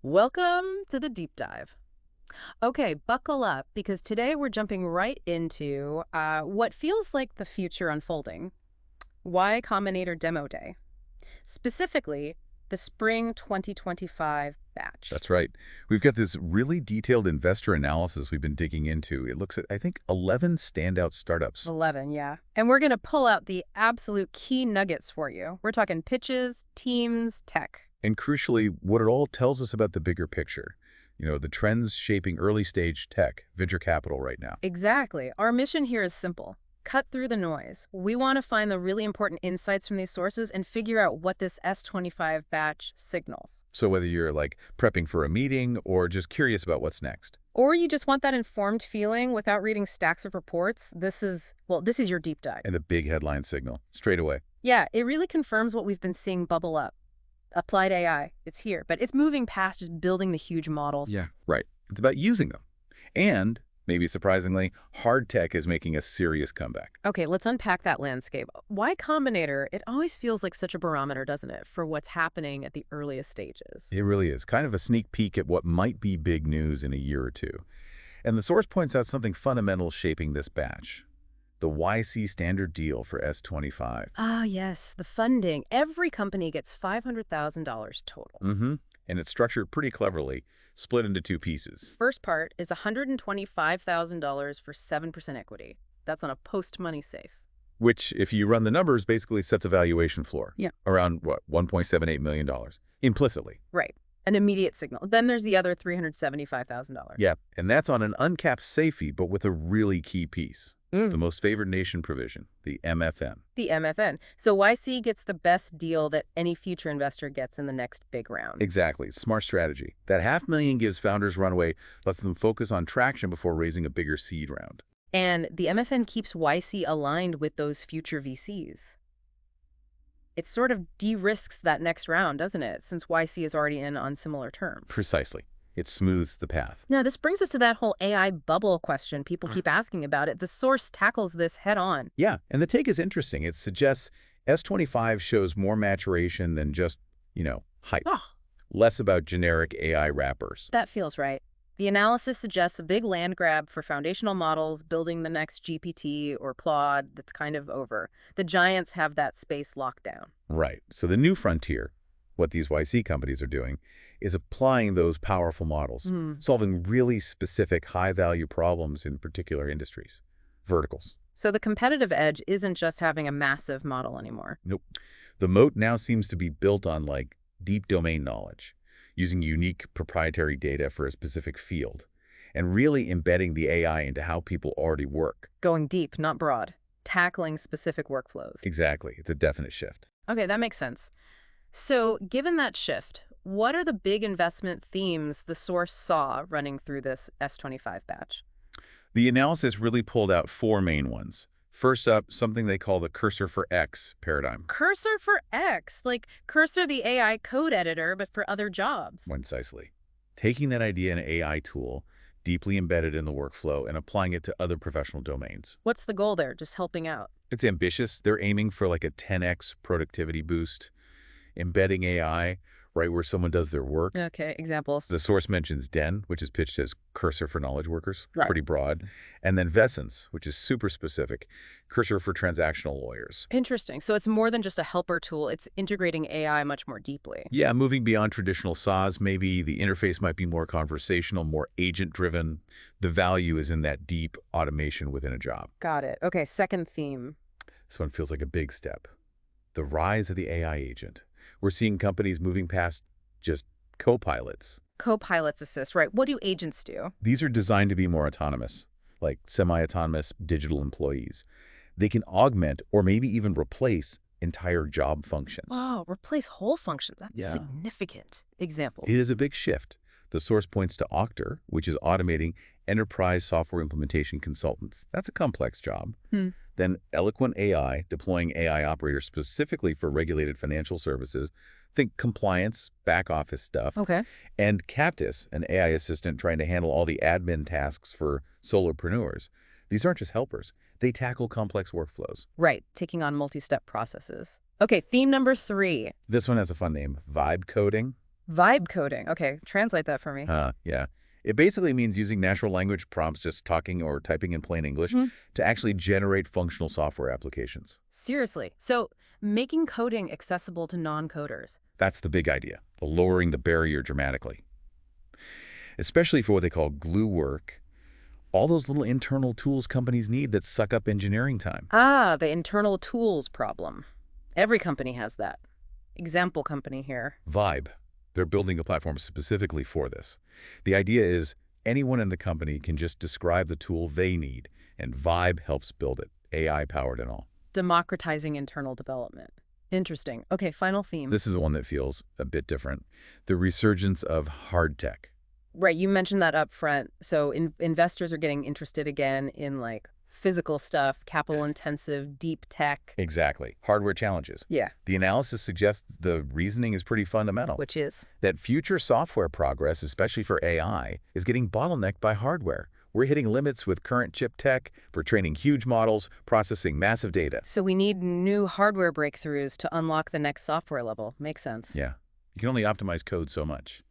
Welcome to the deep dive. Okay, buckle up because today we're jumping right into what feels like the future unfolding. Y Combinator Demo Day. Specifically, the spring 2025 batch. That's right. We've got this really detailed investor analysis we've been digging into. It looks at, I think, 11 standout startups. 11, yeah. And we're going to pull out the absolute key nuggets for you. We're talking pitches, teams, tech. And crucially, what it all tells us about the bigger picture. The trends shaping early-stage tech, venture capital right now. Exactly. Our mission here is simple. Cut through the noise. We want to find the really important insights from these sources and figure out what this S25 batch signals. So whether you're prepping for a meeting or just curious about what's next. Or you just want that informed feeling without reading stacks of reports, this is your deep dive. And the big headline signal, straight away. Yeah, it really confirms what we've been seeing bubble up. Applied AI, it's here, but it's moving past just building the huge models. Yeah, right. It's about using them. And, maybe surprisingly, hard tech is making a serious comeback. Okay, let's unpack that landscape. Why Combinator? It always feels like such a barometer, doesn't it, for what's happening at the earliest stages. It really is. Kind of a sneak peek at what might be big news in a year or two. And the source points out something fundamental shaping this batch. The YC standard deal for S25. Ah, yes, the funding. Every company gets $500,000 total. And it's structured pretty cleverly, split into two pieces. First part is $125,000 for 7% equity. That's on a post-money safe. Which, if you run the numbers, basically sets a valuation floor. Yeah. Around, $1.78 million. Implicitly. Right. An immediate signal. Then there's the other $375,000. Yeah, and that's on an uncapped safe fee, but with a really key piece. The most favored nation provision, the MFN. The MFN. So YC gets the best deal that any future investor gets in the next big round. Exactly. Smart strategy. That $500,000 gives founders runway, lets them focus on traction before raising a bigger seed round. And the MFN keeps YC aligned with those future VCs. It sort of de-risks that next round, doesn't it? Since YC is already in on similar terms. Precisely. It smooths the path. Now, this brings us to that whole AI bubble question. People keep asking about it. The source tackles this head on. Yeah, and the take is interesting. It suggests S25 shows more maturation than just, hype. Oh, Less about generic AI wrappers. that feels right. The analysis suggests a big land grab for foundational models, building the next GPT or Claude that's kind of over. The giants have that space locked down. Right. So the new frontier, what these YC companies are doing, is applying those powerful models, solving really specific high-value problems in particular industries, verticals. So the competitive edge isn't just having a massive model anymore. Nope. The moat now seems to be built on deep domain knowledge, using unique proprietary data for a specific field, and really embedding the AI into how people already work. Going deep, not broad. Tackling specific workflows. Exactly. It's a definite shift. Okay, that makes sense. So given that shift, what are the big investment themes the source saw running through this S25 batch? The analysis really pulled out four main ones. First up, something they call the cursor for X paradigm. Cursor for X, like Cursor the AI code editor, but for other jobs. Precisely. Taking that idea in an AI tool, deeply embedded in the workflow, and applying it to other professional domains. What's the goal there? Just helping out? It's ambitious. They're aiming for a 10x productivity boost, embedding AI right where someone does their work. Okay, examples. The source mentions DEN, which is pitched as cursor for knowledge workers, Right. pretty broad. And then Vesence, which is super specific, cursor for transactional lawyers. Interesting. So it's more than just a helper tool. It's integrating AI much more deeply. Yeah, moving beyond traditional saws, maybe the interface might be more conversational, more agent-driven. The value is in that deep automation within a job. Got it. Okay, second theme. This one feels like a big step. The rise of the AI agent. We're seeing companies moving past just co-pilots. Co-pilots assist, right? What do agents do? These are designed to be more autonomous, like semi-autonomous digital employees. They can augment or maybe even replace entire job functions. Oh, replace whole functions. That's Yeah. significant. Example. It is a big shift. The source points to Octor, which is automating enterprise software implementation consultants. That's a complex job. Then Eloquent AI, deploying AI operators specifically for regulated financial services. Think compliance, back office stuff. Okay. And Captis, an AI assistant trying to handle all the admin tasks for solopreneurs. These aren't just helpers. They tackle complex workflows. Right, taking on multi-step processes. Okay, theme number 3. This one has a fun name, vibe coding. Vibe coding. Okay, translate that for me. Yeah. It basically means using natural language prompts, just talking or typing in plain English, Hmm. to actually generate functional software applications. Seriously. So, making coding accessible to non-coders. That's the big idea, lowering the barrier dramatically, especially for what they call glue work, all those little internal tools companies need that suck up engineering time. Ah, the internal tools problem. Every company has that. Example company here. Vibe. They're building a platform specifically for this. The idea is anyone in the company can just describe the tool they need, and Vibe helps build it, AI-powered and all. Democratizing internal development. Interesting. Okay, final theme. This is one that feels a bit different. The resurgence of hard tech. Right, you mentioned that up front. So investors are getting interested again in like physical stuff, capital intensive, deep tech. Exactly. Hardware challenges. Yeah. The analysis suggests the reasoning is pretty fundamental. Which is? That future software progress, especially for AI, is getting bottlenecked by hardware. We're hitting limits with current chip tech for training huge models, processing massive data. So we need new hardware breakthroughs to unlock the next software level. Makes sense. Yeah. You can only optimize code so much.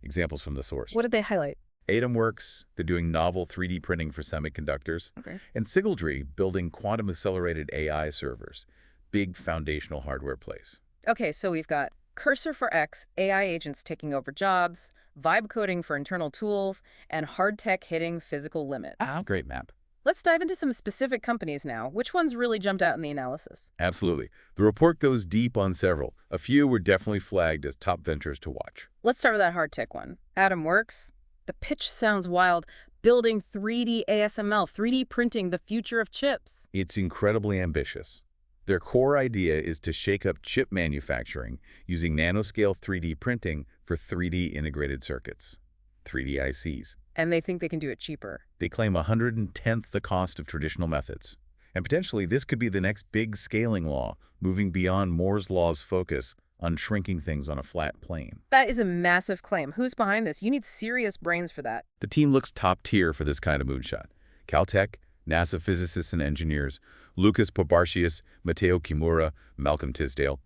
Examples from the source. What did they highlight? Atomworks, they're doing novel 3D printing for semiconductors. Okay. And Sigildry, building quantum-accelerated AI servers. Big foundational hardware plays. Okay, so we've got Cursor for X, AI agents taking over jobs, vibe coding for internal tools, and hard tech hitting physical limits. Great map. Let's dive into some specific companies now. Which ones really jumped out in the analysis? Absolutely. The report goes deep on several. A few were definitely flagged as top ventures to watch. Let's start with that hard tech one. Atomworks. The pitch sounds wild. Building 3D ASML, 3D printing the future of chips. It's incredibly ambitious. Their core idea is to shake up chip manufacturing using nanoscale 3D printing for 3D integrated circuits, 3D ICs. And they think they can do it cheaper. They claim 110th the cost of traditional methods. And potentially this could be the next big scaling law, moving beyond Moore's law's focus on shrinking things on a flat plane. That is a massive claim. Who's behind this? You need serious brains for that. The team looks top tier for this kind of moonshot. Caltech, NASA physicists and engineers, Lucas Pobarchius, Matteo Kimura, Malcolm Tisdale.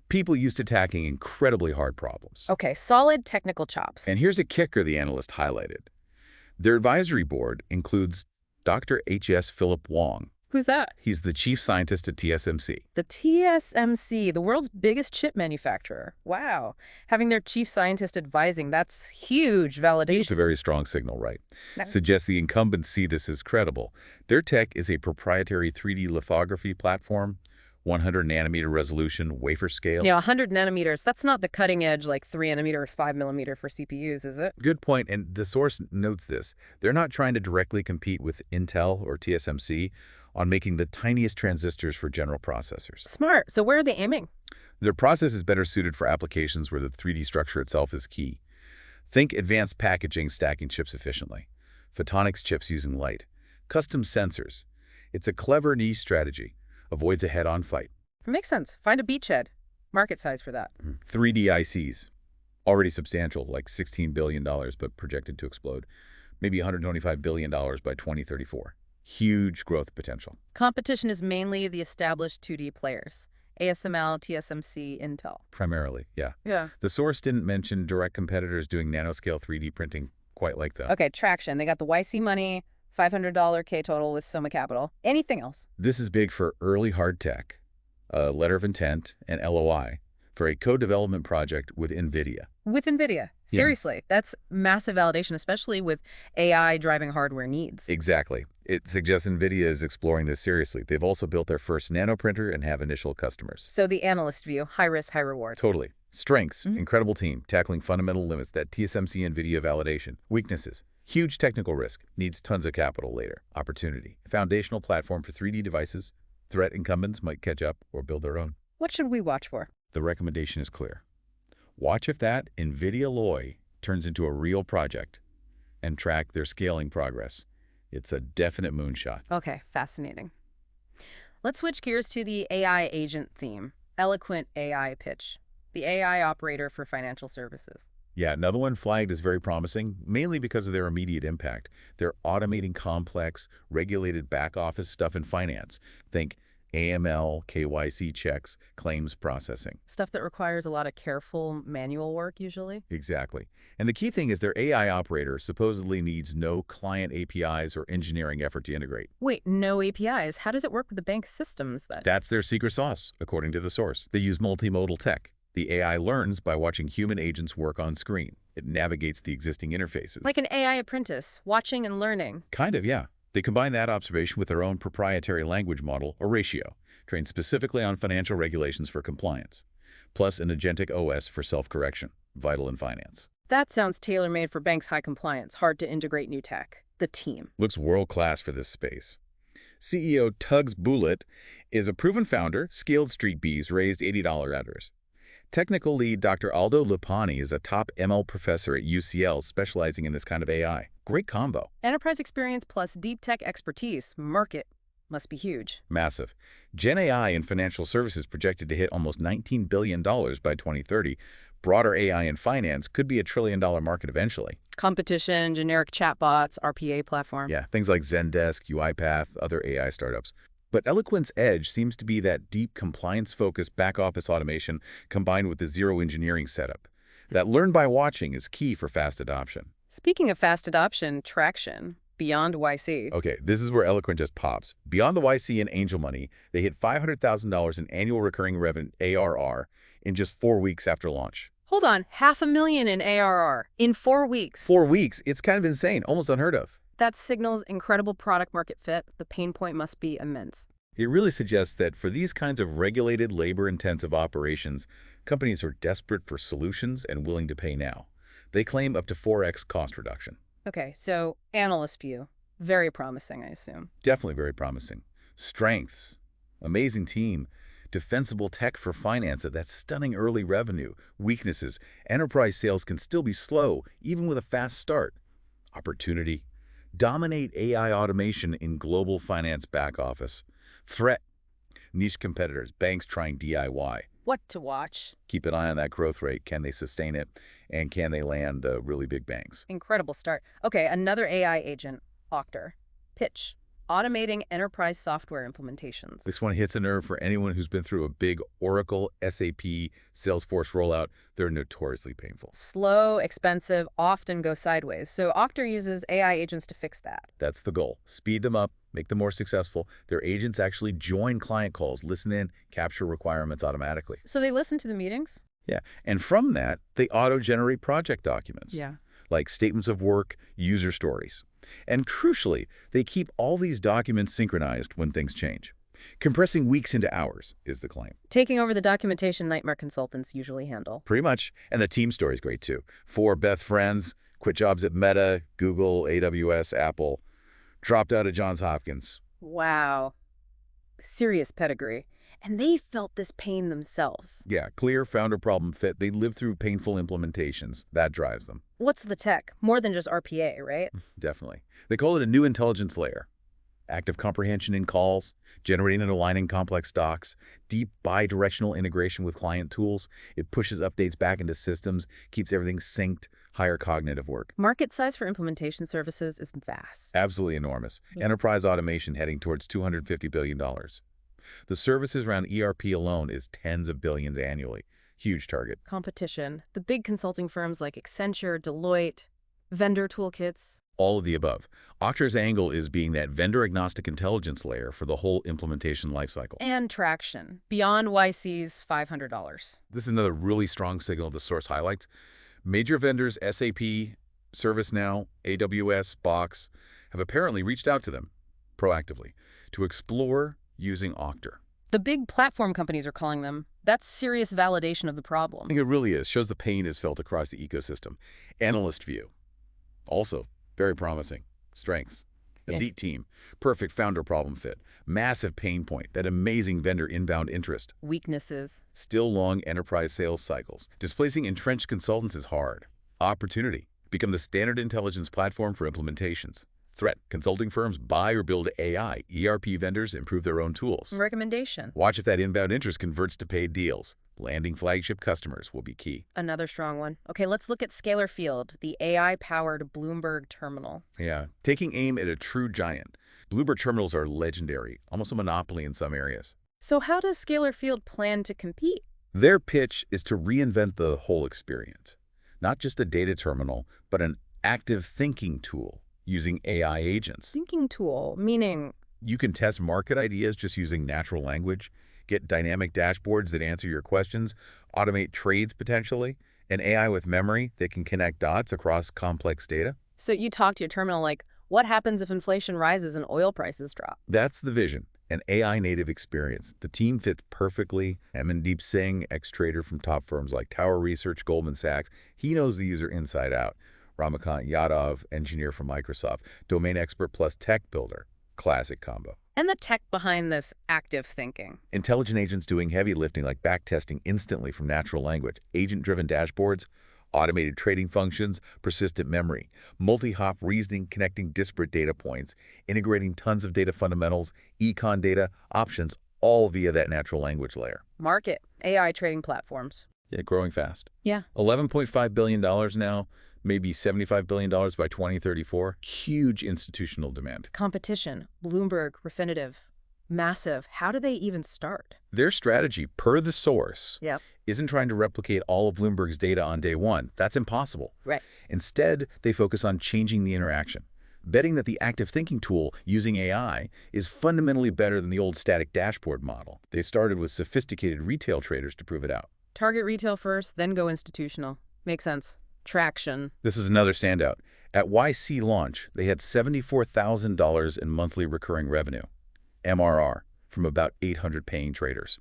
People used to tackling incredibly hard problems. Okay, solid technical chops. And here's a kicker the analyst highlighted. Their advisory board includes Dr. H.S. Philip Wong. Who's that? He's the chief scientist at TSMC. The TSMC, the world's biggest chip manufacturer. Wow. Having their chief scientist advising, that's huge validation. It's a very strong signal, right? No. Suggests the incumbents see this as credible. Their tech is a proprietary 3D lithography platform, 100 nanometer resolution, wafer scale. Yeah, 100 nanometers, that's not the cutting edge like 3 nanometer or 5 millimeter for CPUs, is it? Good point, and the source notes this. They're not trying to directly compete with Intel or TSMC on making the tiniest transistors for general processors. Smart. So where are they aiming? Their process is better suited for applications where the 3D structure itself is key. Think advanced packaging stacking chips efficiently, photonics chips using light, custom sensors. It's a clever niche strategy. Avoids a head-on fight. It makes sense. Find a beachhead. Market size for that. 3D ICs. Already substantial, like $16 billion, but projected to explode. Maybe $125 billion by 2034. Huge growth potential. Competition is mainly the established 2D players. ASML, TSMC, Intel. Primarily, yeah. Yeah. The source didn't mention direct competitors doing nanoscale 3D printing quite like that. Okay, traction. They got the YC money, $500 K total with Soma Capital. Anything else? This is big for early hard tech, a letter of intent, and LOI for a co-development project with NVIDIA. With NVIDIA. Seriously, that's massive validation, especially with AI driving hardware needs. Exactly. It suggests NVIDIA is exploring this seriously. They've also built their first nanoprinter and have initial customers. So the analyst view, high risk, high reward. Totally. Strengths, incredible team, tackling fundamental limits, that TSMC NVIDIA validation. Weaknesses, huge technical risk, needs tons of capital later. Opportunity, foundational platform for 3D devices. Threat, incumbents might catch up or build their own. What should we watch for? The recommendation is clear. Watch if that NVIDIA LOI turns into a real project and track their scaling progress. It's a definite moonshot. Okay, fascinating. Let's switch gears to the AI agent theme. Eloquent AI pitch. The AI operator for financial services. Yeah, another one flagged as very promising, mainly because of their immediate impact. They're automating complex, regulated back-office stuff in finance. Think AML, KYC checks, claims processing. Stuff that requires a lot of careful manual work, usually. Exactly. And the key thing is their AI operator supposedly needs no client APIs or engineering effort to integrate. Wait, no APIs. How does it work with the bank's systems then? That's their secret sauce, according to the source. They use multimodal tech. The AI learns by watching human agents work on screen. It navigates the existing interfaces. Like an AI apprentice, watching and learning. Kind of, yeah. They combine that observation with their own proprietary language model, or ratio, trained specifically on financial regulations for compliance, plus an agentic OS for self-correction, vital in finance. That sounds tailor-made for banks' high compliance, hard to integrate new tech. The team. Looks world-class for this space. CEO Tugs Bullitt is a proven founder, scaled Street Bees, raised $80 adders. Technical lead Dr. Aldo Lupani is a top ML professor at UCL specializing in this kind of AI. Great combo. Enterprise experience plus deep tech expertise. Market must be huge. Massive. Gen AI in financial services projected to hit almost $19 billion by 2030. Broader AI in finance could be a trillion-dollar market eventually. Competition, generic chatbots, RPA platform. Yeah, things like Zendesk, UiPath, other AI startups. But Eloquent's edge seems to be that deep compliance-focused back-office automation combined with the zero engineering setup. That learn by watching is key for fast adoption. Speaking of fast adoption, traction, beyond YC. Okay, this is where Eloquent just pops. Beyond the YC and angel money, they hit $500,000 in annual recurring revenue ARR in just 4 weeks after launch. Hold on, $500,000 in ARR in 4 weeks. 4 weeks? It's kind of insane, almost unheard of. That signals incredible product market fit. The pain point must be immense. It really suggests that for these kinds of regulated, labor-intensive operations, companies are desperate for solutions and willing to pay now. They claim up to 4x cost reduction. Okay, so analyst view. Very promising, I assume. Definitely very promising. Strengths. Amazing team. Defensible tech for finance at that stunning early revenue. Weaknesses. Enterprise sales can still be slow, even with a fast start. Opportunity. Dominate AI automation in global finance back office. Threat. Niche competitors. Banks trying DIY. What to watch? Keep an eye on that growth rate. Can they sustain it? And can they land the really big banks? Incredible start. Okay, another AI agent, Octar. Pitch. Automating enterprise software implementations. This one hits a nerve for anyone who's been through a big Oracle, SAP, Salesforce rollout. They're notoriously painful. Slow, expensive, often go sideways. So Octar uses AI agents to fix that. That's the goal. Speed them up, make them more successful. Their agents actually join client calls, listen in, capture requirements automatically. So they listen to the meetings? Yeah, and from that, they auto-generate project documents. Yeah. Like statements of work, user stories. And crucially, they keep all these documents synchronized when things change. Compressing weeks into hours is the claim. Taking over the documentation nightmare consultants usually handle. Pretty much. And the team story is great, too. 4 Beth friends, quit jobs at Meta, Google, AWS, Apple, dropped out of Johns Hopkins. Wow. Serious pedigree. And they felt this pain themselves. Yeah, clear founder problem fit. They live through painful implementations. That drives them. What's the tech? More than just RPA, right? Definitely. They call it a new intelligence layer. Active comprehension in calls, generating and aligning complex docs, deep bi-directional integration with client tools. It pushes updates back into systems, keeps everything synced, higher cognitive work. Market size for implementation services is vast. Absolutely enormous. Enterprise automation heading towards $250 billion. The services around ERP alone is tens of billions annually. Huge target. Competition. The big consulting firms like Accenture, Deloitte, vendor toolkits. All of the above. Octar's angle is being that vendor-agnostic intelligence layer for the whole implementation lifecycle. And traction. Beyond YC's $500. This is another really strong signal the source highlights. Major vendors, SAP, ServiceNow, AWS, Box, have apparently reached out to them proactively to explore using Octar. The big platform companies are calling them. That's serious validation of the I problem. think it really is. Shows the pain is felt across the ecosystem. Analyst view. Also, very promising. Strengths. Elite team. Perfect founder problem fit. Massive pain point. That amazing vendor inbound interest. Weaknesses. Still long enterprise sales cycles. Displacing entrenched consultants is hard. Opportunity. Become the standard intelligence platform for implementations. Threat. Consulting firms buy or build AI. ERP vendors improve their own tools. Recommendation. Watch if that inbound interest converts to paid deals. Landing flagship customers will be key. Another strong one. Okay, let's look at Scalar Field, the AI-powered Bloomberg terminal. Yeah, taking aim at a true giant. Bloomberg terminals are legendary, almost a monopoly in some areas. So how does Scalar Field plan to compete? Their pitch is to reinvent the whole experience. Not just a data terminal, but an active thinking tool using AI agents. Thinking tool, meaning You can test market ideas just using natural language, get dynamic dashboards that answer your questions, automate trades potentially, and AI with memory that can connect dots across complex data. so you talk to your terminal like, what happens if inflation rises and oil prices drop? That's the vision, an AI-native experience. The team fits perfectly. Deep Singh, ex-trader from top firms like Tower Research, Goldman Sachs, he knows the user inside out. Ramakant Yadav, engineer from Microsoft, domain expert plus tech builder. Classic combo. And the tech behind this active thinking. Intelligent agents doing heavy lifting like backtesting instantly from natural language, agent-driven dashboards, automated trading functions, persistent memory, multi-hop reasoning connecting disparate data points, integrating tons of data fundamentals, econ data, options, all via that natural language layer. Market, AI trading platforms. Yeah, growing fast. Yeah. $11.5 billion now, maybe $75 billion by 2034. Huge institutional demand. Competition, Bloomberg, Refinitiv. Massive. How do they even start? Their strategy, per the source, Yep. isn't trying to replicate all of Bloomberg's data on day one. That's impossible. Right. Instead, they focus on changing the interaction, betting that the active thinking tool using AI is fundamentally better than the old static dashboard model. They started with sophisticated retail traders to prove it out. Target retail first, then go institutional. Makes sense. Traction. This is another standout. At YC launch, they had $74,000 in monthly recurring revenue, MRR, from about 800 paying traders,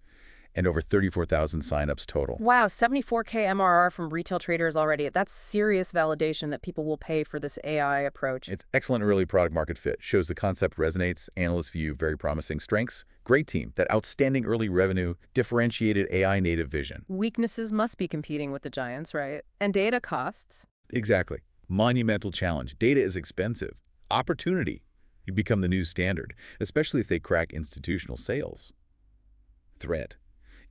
and over 34,000 signups total. Wow, 74K MRR from retail traders already. That's serious validation that people will pay for this AI approach. It's excellent early product market fit. Shows the concept resonates. Analysts view very promising strengths. Great team. That outstanding early revenue, differentiated AI native vision. Weaknesses must be competing with the giants, right? And data costs. Exactly. Monumental challenge. Data is expensive. Opportunity. You become the new standard, especially if they crack institutional sales. Threat.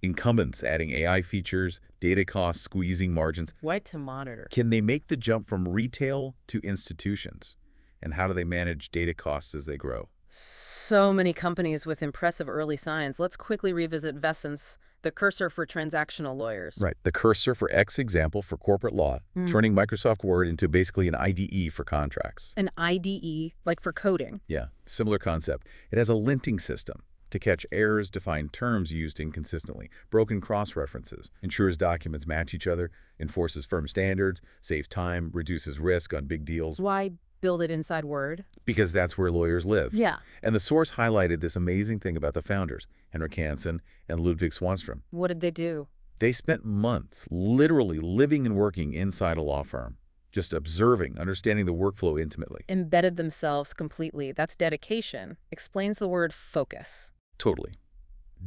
Incumbents adding AI features, data costs squeezing margins. What to monitor? Can they make the jump from retail to institutions? And how do they manage data costs as they grow? So many companies with impressive early signs. Let's quickly revisit Vescence, the cursor for transactional lawyers. Right. The cursor for X example for corporate law, turning Microsoft Word into basically an IDE for contracts. An IDE, like for coding. Yeah, similar concept. It has a linting system to catch errors, define terms used inconsistently, broken cross-references, ensures documents match each other, enforces firm standards, saves time, reduces risk on big deals. Why build it inside Word? Because that's where lawyers live. Yeah. And the source highlighted this amazing thing about the founders, Henrik Hansen and Ludwig Swanstrom. What did they do? They spent months literally living and working inside a law firm, just observing, understanding the workflow intimately. Embedded themselves completely. That's dedication. Explains the word focus. Totally.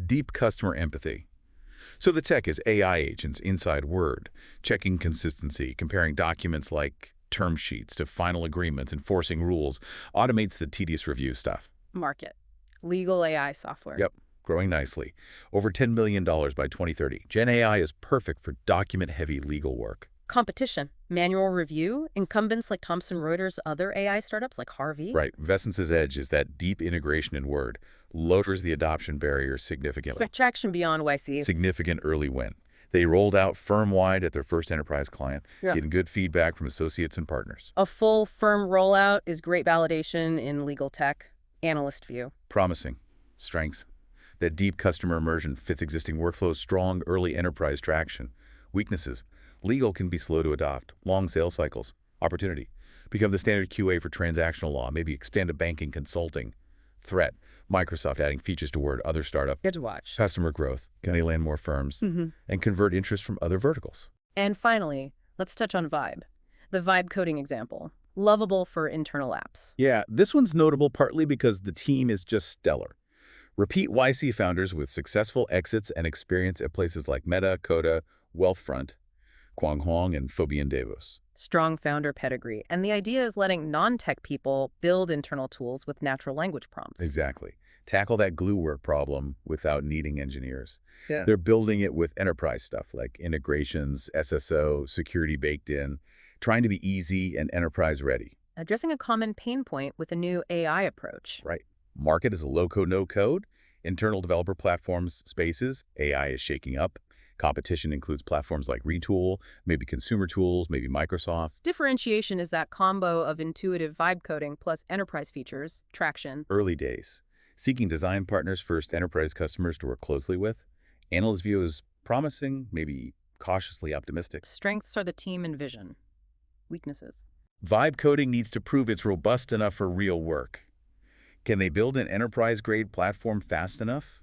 Deep customer empathy. So the tech is AI agents inside Word, checking consistency, comparing documents like term sheets to final agreements, enforcing rules, automates the tedious review stuff. Market. Legal AI software. Yep, growing nicely. Over $10 million by 2030. Gen AI is perfect for document-heavy legal work. Competition. Manual review. Incumbents like Thomson Reuters, other AI startups like Harvey. Right. Vescence's edge is that deep integration in Word. Lowers the adoption barrier significantly. Traction beyond YC. Significant early win. They rolled out firm-wide at their first enterprise client, getting good feedback from associates and partners. A full firm rollout is great validation in legal tech. Analyst view. Promising. Strengths. That deep customer immersion fits existing workflows, strong early enterprise traction. Weaknesses. Legal can be slow to adopt, long sales cycles. Opportunity. Become the standard QA for transactional law, maybe extend to banking consulting. Threat. Microsoft adding features to Word, other startup. Good to watch. Customer growth. Can they land more firms? And convert interest from other verticals? And finally, let's touch on Vibe. The Vibe coding example. Lovable for internal apps. Yeah, this one's notable partly because the team is just stellar. Repeat YC founders with successful exits and experience at places like Meta, Coda, Wealthfront, Quang Huang, and Fabian Davos. Strong founder pedigree. And the idea is letting non-tech people build internal tools with natural language prompts. Exactly. Tackle that glue work problem without needing engineers. Yeah. They're building it with enterprise stuff like integrations, SSO, security baked in, trying to be easy and enterprise ready. Addressing a common pain point with a new AI approach. Right. Market is a low-code, no-code. Internal developer platforms spaces, AI is shaking up. Competition includes platforms like Retool, maybe consumer tools, maybe Microsoft. Differentiation is that combo of intuitive vibe coding plus enterprise features, traction. Early days. Seeking design partners first enterprise customers to work closely with. Analysts view as promising, maybe cautiously optimistic. Strengths are the team and vision. Weaknesses. Vibe coding needs to prove it's robust enough for real work. Can they build an enterprise-grade platform fast enough?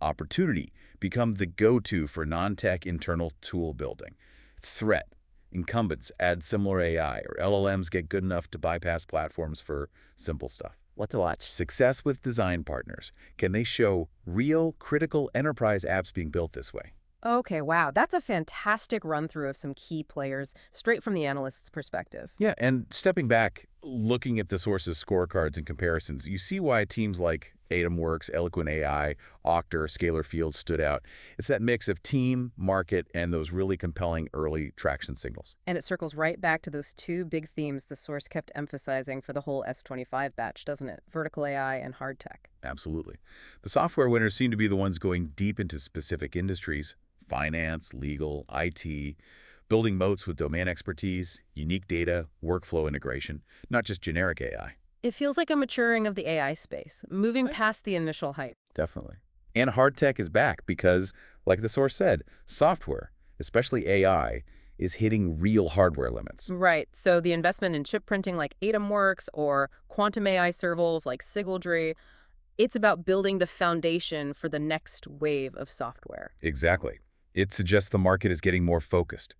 Opportunity, become the go-to for non-tech internal tool building. Threat, incumbents add similar AI or LLMs get good enough to bypass platforms for simple stuff. What to watch? Success with design partners. Can they show real, critical enterprise apps being built this way? Okay, wow. That's a fantastic run-through of some key players, straight from the analyst's perspective. Yeah, and stepping back, looking at the sources, scorecards, and comparisons, you see why teams like AtomWorks, Eloquent AI, Octa, Scalar Field stood out. It's that mix of team, market, and those really compelling early traction signals. And it circles right back to those two big themes the source kept emphasizing for the whole S25 batch, doesn't it? Vertical AI and hard tech. Absolutely. The software winners seem to be the ones going deep into specific industries, finance, legal, IT, building moats with domain expertise, unique data, workflow integration, not just generic AI. It feels like a maturing of the AI space, moving past the initial hype. Definitely. And hard tech is back because, like the source said, software, especially AI, is hitting real hardware limits. Right, so the investment in chip printing like AtomWorks or quantum AI servals like Sigildry, it's about building the foundation for the next wave of software. Exactly. It suggests the market is getting more focused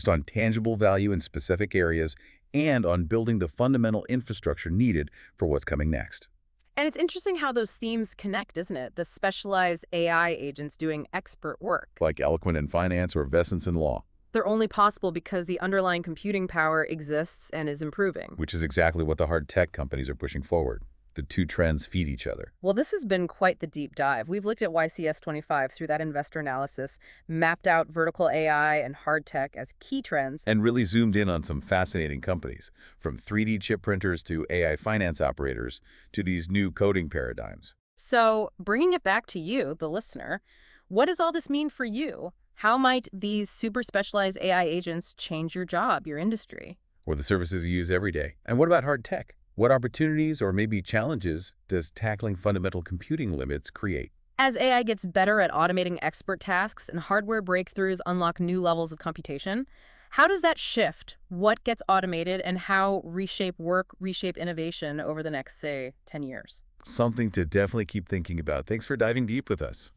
on tangible value in specific areas and on building the fundamental infrastructure needed for what's coming next. And it's interesting how those themes connect, isn't it? The specialized AI agents doing expert work. Like Eloquent in finance or Vescence in law. They're only possible because the underlying computing power exists and is improving. Which is exactly what the hard tech companies are pushing forward. The two trends feed each other. Well, this has been quite the deep dive. We've looked at why S25 through that investor analysis, mapped out vertical AI and hard tech as key trends. And really zoomed in on some fascinating companies, from 3D chip printers to AI finance operators to these new coding paradigms. So, bringing it back to you, the listener, what does all this mean for you? How might these super specialized AI agents change your job, your industry? Or the services you use every day. And what about hard tech? What opportunities or maybe challenges does tackling fundamental computing limits create? As AI gets better at automating expert tasks and hardware breakthroughs unlock new levels of computation, how does that shift what gets automated and how reshape work, reshape innovation over the next, say, 10 years? Something to definitely keep thinking about. Thanks for diving deep with us.